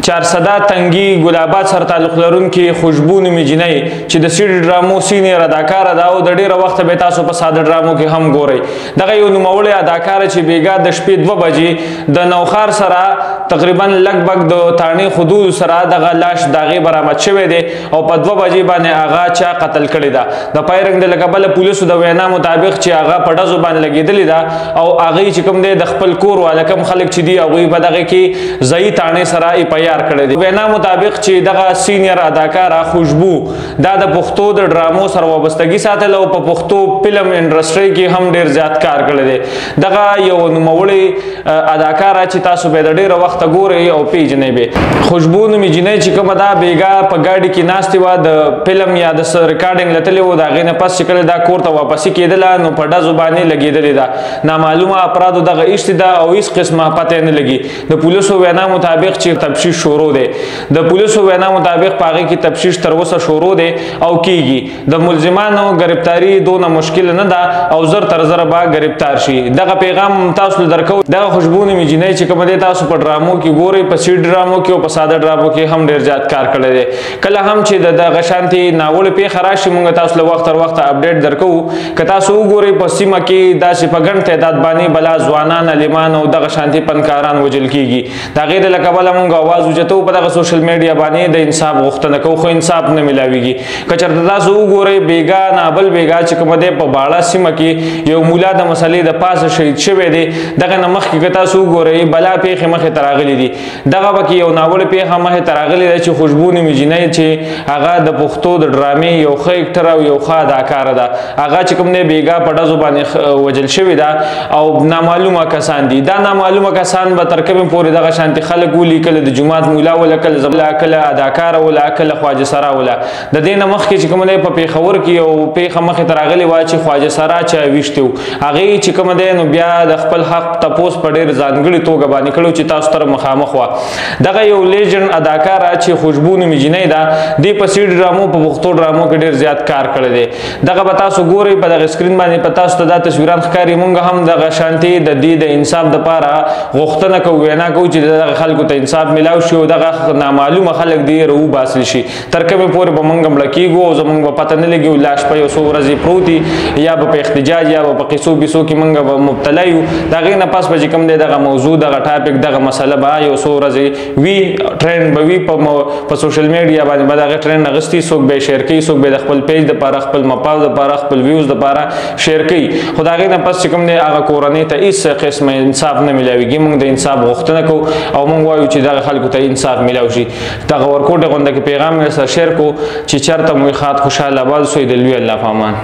چارسده تنګي ګلاباد سره تعلق لرونکي خوشبو نومې جینۍ چې د سیډ ډرامو سینیر اداکاره ده او د ډیره وخته به تاسو په ساده ډرامو کې هم ګورئ. دغه یو نوموړې اداکاره چې بیګا د شپې 2 بجې د نوخار سره تقریبا لګبګ د تاڼې حدود سره دغه لاش داغې برآمد شوی دی او په 2 بجې باندې هغه چا قتل کړې ده. د پایرنګ د لکبله پولیسو د وینا مطابق چې هغه په ډزو باندې لګېدلې ده او هغې چې کوم دی د خپل کور والا کوم خلک چې دي هغوی په دغه کې ځایي تاڼې سره پایار کړی دی. وینا مطابق چې دغه سینیر اداکاره خوشبو دا د پښتو د ډرامو سره وابستګي ساتله او په پښتو فلم انډسټرۍ کې هم ډېر زیات کار کړی دی. دغه یو نوموړې اداکاره چې تاسو به د ډېره وخته ګورئ او پیژنئ به. خوشبو نومې جینۍ چې کومه ده بیګا په ګاډي کې ناستې وه د فلم یا د ریکارډینګ له تلې وه د هغې نه پس چې کله دا کور ته واپسي کېدله نو په ډزو باندې لګېدلې ده. نامعلومه افرادو دغه ایستې ده او هېڅ قسمه پته نه لګي. د پولیسو وینا مطابق چې تفتیش شروع دی. د پولیسو وینا مطابق په هغې کې تفتیش تر اوسه شروع دی او کیږي. د ملزمانو گرفتاری دونه مشکل نه ده او زر تر زره به گرفتار شي. دغه پیغام تاسو درکو. دغه خوشبو نومې جینۍ چې کومه دی تاسو په ډرامو کې ګورئ په سیډ ډرامو کې او په ساده ډرامو کې هم ډېر زیات کار کړی دی. کله هم چې د دغه شانتې ناوړې پیښه راشي موږ تاسو له وخت تر وخته اپډیټ درکوو. که تاسو وګورئ په سیمه کې داسې په ګڼ تعداد باندې بلا ځوانان علیمان او دغه شانتې پنکاران وژل کیږي. د هغې د له کبله موږ اواز اوچتوو په دغه سوشل میډیا باندې د انصاف غوښتنه کوو خو انصاف نه میلاویږي. که چېرته تاسو وګورئ بیګا نابل بیګا چې کومه دی په باړه سیمه کې یو مولا د مسلې د پاسه شهید شوی دی. دغه نه مخکې که تاسو وګورئ بلا پیښې مخې ته راغلي دي. دغه پکې یو ناوړې پیښه مخې ته راغلې ده چې خوشبو نومې جینۍ چې هغه د پښتو د ډرامې یو ښه اکټر او یو ښه اداکاره ده. هغه چې کوم دی بیګا په ډزو باندې وژل شوې ده او نامعلومه کسان دي. دا نامعلومه کسان به تر کومې پورې دغه شانتې خلک ولي کله د جومات مولا وله کله زبله کله اداکاره وله کله خواجه سرا وله. د دې نه مخکې چې کوم دی په پېښور کې یو پیښه مخې ته راغلې وه چې خواجه سرا چا ویشتې و. هغې چې کومه دی نو بیا د خپل حق تپوس په ډېر ځانګړې توګه باندې کړی چې تاسو سره مخامخ وه. دغه یو لیجنډ اداکاره چې خوشبو نومې جینۍ ده دې په سیډ ډرامو په پښتو ډرامو کې ډېر زیات کار کړی دی. دغه به تاسو ګورئ په دغه سکرین باندې په تاسو ته دا تصویران ښکاري. موږ هم دغه شانتې د دې د انصاف دپاره غوښتنه کوو وینا کوو چې دغه خلکو ته انصاف میلاو شي او دغه نامعلومه خلک دې راوباسل شي. تر کومې پورې به موږ مړه کېږو او زموږ به پته نه لګي لاش په یو څو ورځې پروت وي یا به په احتجاج یا به په قصو بیسو کې موږ به مبتلا یو. د هغې نه پس به چې کوم دی دغه موضوع دغه ټاپک دغه مسله به یو څو ورځې وي ټرینډ به وي په سوشل میډیا باندې به دغه ټرینډ اخیستي. څوک به یې شیر کوي څوک به یې د خپل پیج دپاره خپل مفاد دپاره خپل ویوز دپاره شیر کوي. خو د هغې نه پس چې کوم دی هغه کورنۍ ته هېڅ قسمه انصاف نه میلاویږي. موږ د انصاف غوښتنه کوو او موږ وایو چې دغه خلکو ته انصاف میلاو شي. دغه ورکوټې غونډه کې پیغام یې سره شیر کړو چې چېرته مو یې ښاد خوشحاله آباد اوسئ. د لوی الله په امان.